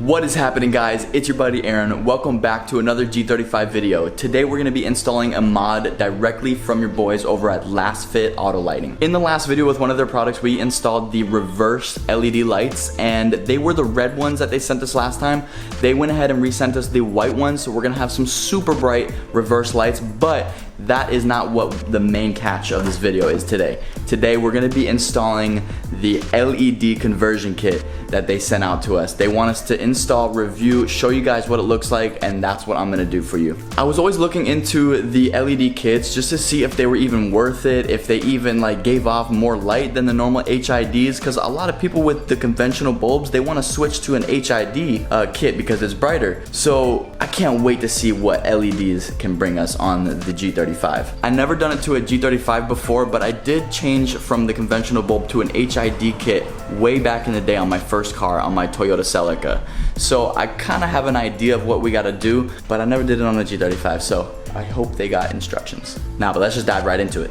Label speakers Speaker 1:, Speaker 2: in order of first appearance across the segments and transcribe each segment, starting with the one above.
Speaker 1: What is happening, guys? It's your buddy Aaron. Welcome back to another G35 video. Today we're going to be installing a mod directly from your boys over at LASFIT Auto Lighting. In the last video with one of their products, we installed the reverse LED lights, and they were the red ones that they sent us last time. They went ahead and resent us the white ones, so we're going to have some super bright reverse lights, but that is not what the main catch of this video is today. Today we're going to be installing the LED conversion kit that they sent out to us. They want us to install, review, show you guys what it looks like, and that's what I'm gonna do for you. I was always looking into the LED kits just to see if they were even worth it, if they even like gave off more light than the normal HIDs, because a lot of people with the conventional bulbs, they want to switch to an HID kit because it's brighter. So I can't wait to see what LEDs can bring us on the G35. I never done it to a G35 before, but I did change from the conventional bulb to an HID kit way back in the day on my first car, on my Toyota Celica. So I kind of have an idea of what we got to do, but I never did it on the G35, so I hope they got instructions. Now, but let's just dive right into it.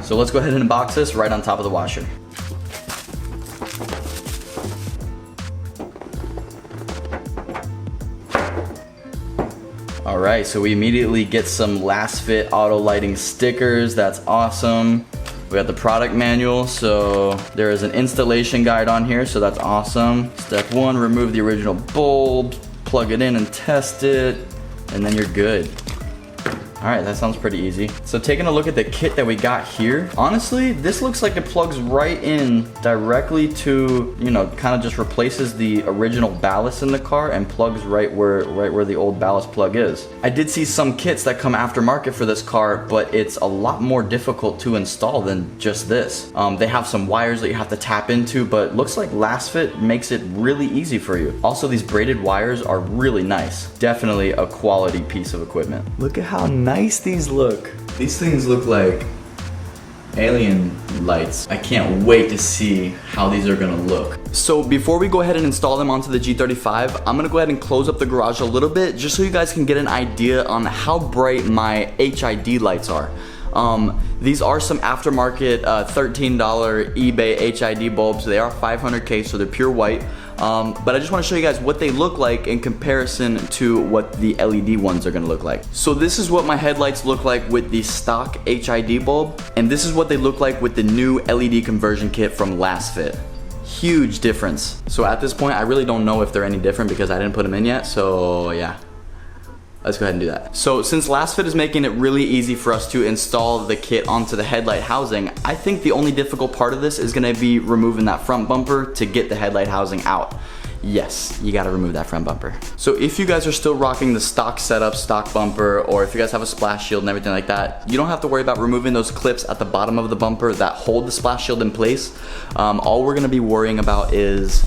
Speaker 1: So let's go ahead and unbox this right on top of the washer. Alright, so we immediately get some LASFIT Auto Lighting stickers. That's awesome. We got the product manual, so there is an installation guide on here, so that's awesome. Step 1, remove the original bulb, plug it in and test it, and then you're good. All right, that sounds pretty easy. So taking a look at the kit that we got here, honestly, this looks like it plugs right in directly to, you know, kind of just replaces the original ballast in the car and plugs right where the old ballast plug is. I did see some kits that come aftermarket for this car, but it's a lot more difficult to install than just this. They have some wires that you have to tap into, but looks like LASFIT makes it really easy for you. Also, these braided wires are really nice. Definitely a quality piece of equipment. Look at how nice these look. These things look like alien lights. I can't wait to see how these are gonna look. So before we go ahead and install them onto the G35, I'm gonna go ahead and close up the garage a little bit just so you guys can get an idea on how bright my HID lights are. These are some aftermarket $13 eBay HID bulbs. They are 500K, so they're pure white. But I just want to show you guys what they look like in comparison to what the LED ones are going to look like. So this is what my headlights look like with the stock HID bulb, and this is what they look like with the new LED conversion kit from LASFIT. Huge difference. So at this point, I really don't know if they're any different because I didn't put them in yet, so yeah. Let's go ahead and do that. So since LASFIT is making it really easy for us to install the kit onto the headlight housing, I think the only difficult part of this is gonna be removing that front bumper to get the headlight housing out. Yes, you gotta remove that front bumper. So if you guys are still rocking the stock setup, stock bumper, or if you guys have a splash shield and everything like that, you don't have to worry about removing those clips at the bottom of the bumper that hold the splash shield in place. All we're gonna be worrying about is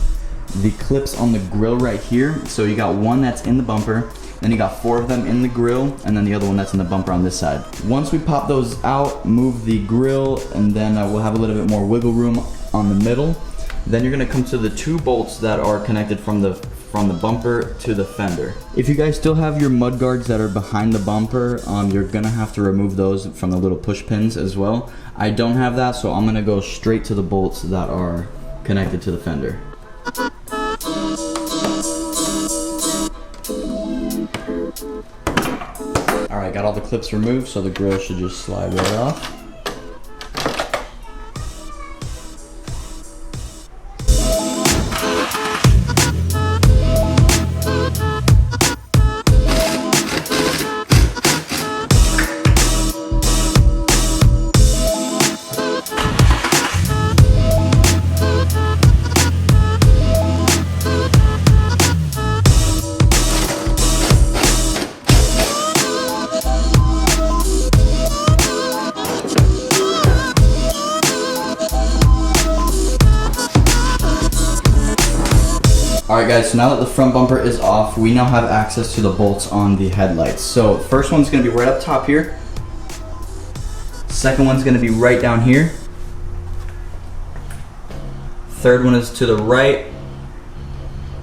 Speaker 1: the clips on the grill right here. So you got one that's in the bumper, then you got 4 of them in the grill, and then the other one that's in the bumper on this side. Once we pop those out, move the grill, and then we'll have a little bit more wiggle room on the middle. Then you're gonna come to the 2 bolts that are connected from the bumper to the fender. If you guys still have your mud guards that are behind the bumper, you're gonna have to remove those from the little push pins as well. I don't have that, so I'm gonna go straight to the bolts that are connected to the fender. Alright, got all the clips removed, so the grill should just slide right off. Alright guys, so now that the front bumper is off, we now have access to the bolts on the headlights. So first one's going to be right up top here. Second one's going to be right down here. Third one is to the right.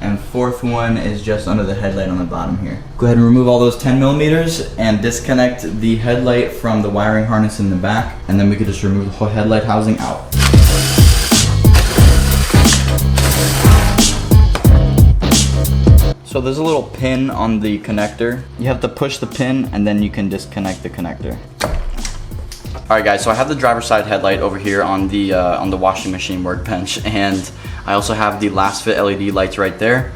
Speaker 1: And fourth one is just under the headlight on the bottom here. Go ahead and remove all those 10 millimeters and disconnect the headlight from the wiring harness in the back, and then we could just remove the whole headlight housing out. So there's a little pin on the connector. You have to push the pin and then you can disconnect the connector. Alright guys, so I have the driver's side headlight over here on the washing machine workbench, and I also have the LASFIT LED lights right there.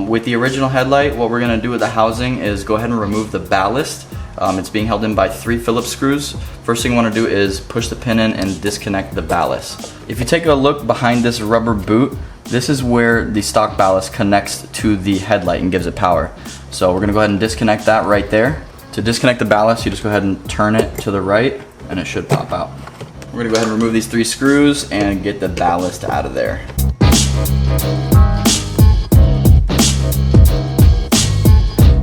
Speaker 1: With the original headlight, what we're gonna do with the housing is go ahead and remove the ballast. It's being held in by 3 Phillips screws. First thing you wanna do is push the pin in and disconnect the ballast. If you take a look behind this rubber boot, this is where the stock ballast connects to the headlight and gives it power. So we're gonna go ahead and disconnect that right there. To disconnect the ballast, you just go ahead and turn it to the right and it should pop out. We're gonna go ahead and remove these 3 screws and get the ballast out of there.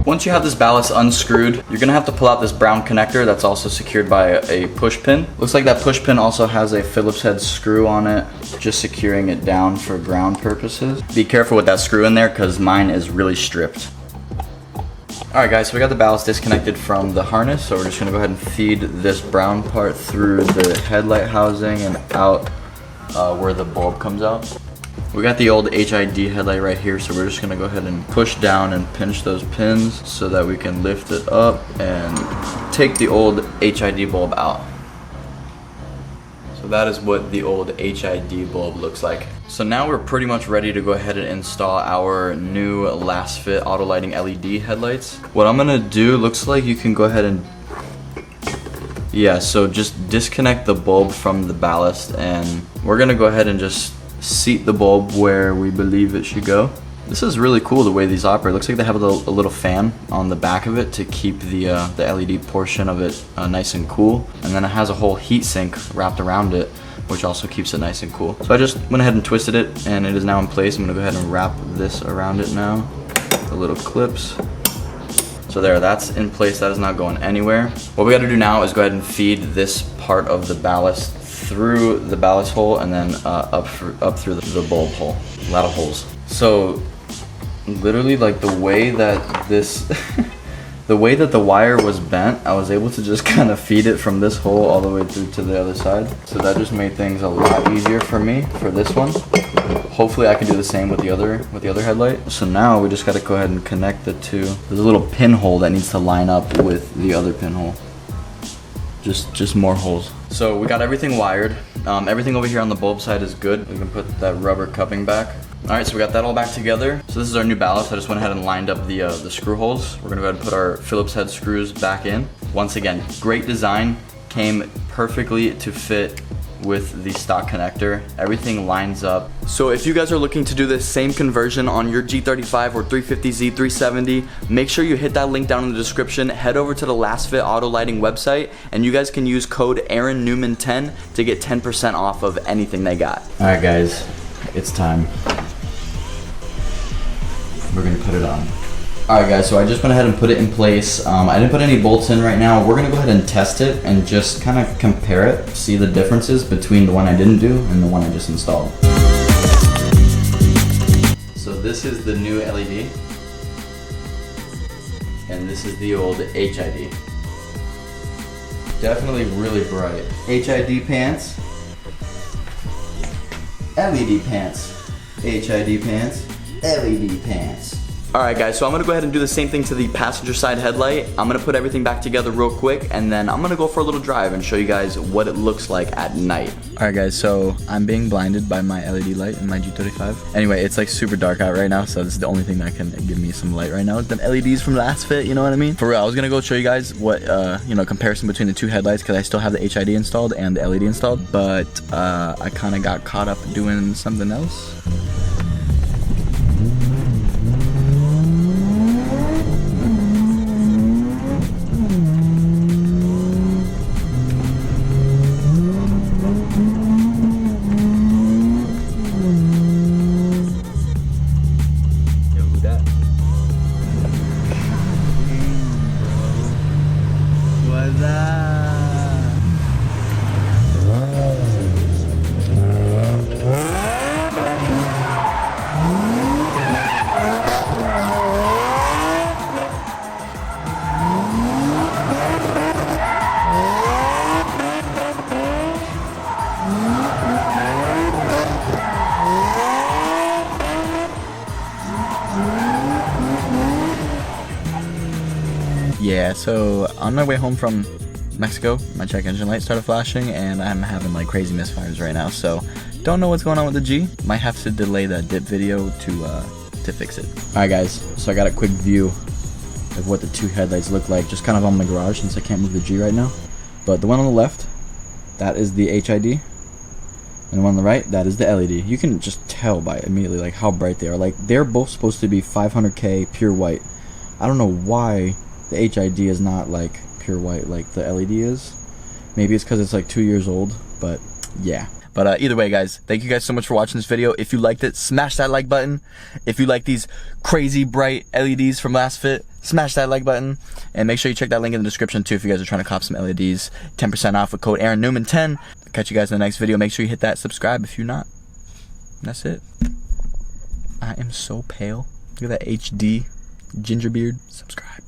Speaker 1: Once you have this ballast unscrewed, you're gonna have to pull out this brown connector that's also secured by a push pin. Looks like that push pin also has a Phillips head screw on it, just securing it down for ground purposes. Be careful with that screw in there because mine is really stripped. Alright guys, so we got the ballast disconnected from the harness, so we're just gonna go ahead and feed this brown part through the headlight housing and out where the bulb comes out. We got the old HID headlight right here, so we're just gonna go ahead and push down and pinch those pins so that we can lift it up and take the old HID bulb out. So that is what the old HID bulb looks like. So now we're pretty much ready to go ahead and install our new LASFIT auto lighting LED headlights. What I'm gonna do, looks like you can go ahead and, yeah, so just disconnect the bulb from the ballast, and we're gonna go ahead and just seat the bulb where we believe it should go. This is really cool the way these operate. Looks like they have a little fan on the back of it to keep the LED portion of it nice and cool. And then it has a whole heat sink wrapped around it, which also keeps it nice and cool. So I just went ahead and twisted it, and it is now in place. I'm gonna go ahead and wrap this around it now. The little clips. So there, that's in place. That is not going anywhere. What we gotta do now is go ahead and feed this part of the ballast through the ballast hole and then up through the bulb hole. A lot of holes. So literally, like, the way that this the way that the wire was bent, I was able to just kind of feed it from this hole all the way through to the other side. So that just made things a lot easier for me for this one. Hopefully I can do the same with the other headlight. So now we just got to go ahead and connect the two. There's a little pinhole that needs to line up with the other pinhole. Just more holes. So we got everything wired. Everything over here on the bulb side is good. We can put that rubber cupping back. Alright, so we got that all back together. So this is our new ballast. I just went ahead and lined up the screw holes. We're gonna go ahead and put our Phillips head screws back in. Once again, great design. Came perfectly to fit with the stock connector. Everything lines up. So if you guys are looking to do this same conversion on your G35 or 350Z, 370, make sure you hit that link down in the description. Head over to the LASFIT Auto Lighting website, and you guys can use code AaronNewman10 to get 10% off of anything they got. Alright guys, it's time. We're gonna put it on. Alright guys, so I just went ahead and put it in place. I didn't put any bolts in right now. We're gonna go ahead and test it and just kind of compare it, see the differences between the one I didn't do and the one I just installed. So this is the new LED, and this is the old HID. Definitely really bright. HID pants, LED pants, HID pants, LED pants. Alright guys, so I'm gonna go ahead and do the same thing to the passenger side headlight. I'm gonna put everything back together real quick, and then I'm gonna go for a little drive and show you guys what it looks like at night. Alright guys, so I'm being blinded by my LED light in my G35. Anyway, it's like super dark out right now, so this is the only thing that can give me some light right now. The LEDs from LASFIT, you know what I mean? For real, I was gonna go show you guys what, comparison between the two headlights, because I still have the HID installed and the LED installed, but I kinda got caught up doing something else.
Speaker 2: Yeah, so on my way home from Mexico, my check engine light started flashing and I'm having like crazy misfires right now, so don't know what's going on with the G. Might have to delay that dip video to fix it. Alright guys, so I got a quick view of what the two headlights look like, just kind of on my garage since I can't move the G right now. But the one on the left, that is the HID, and the one on the right, that is the LED. You can just tell by immediately like how bright they are. Like they're both supposed to be 500K pure white. I don't know why the HID is not like pure white like the LED is. Maybe it's because it's like 2 years old, but yeah. But either way guys, thank you guys so much for watching this video. If you liked it, smash that like button. If you like these crazy bright LEDs from LASFIT, smash that like button. And make sure you check that link in the description too if you guys are trying to cop some LEDs. 10% off with code Aaron Newman 10. Catch you guys in the next video. Make sure you hit that subscribe if you're not. And that's it. I am so pale. Look at that HD ginger beard. Subscribe.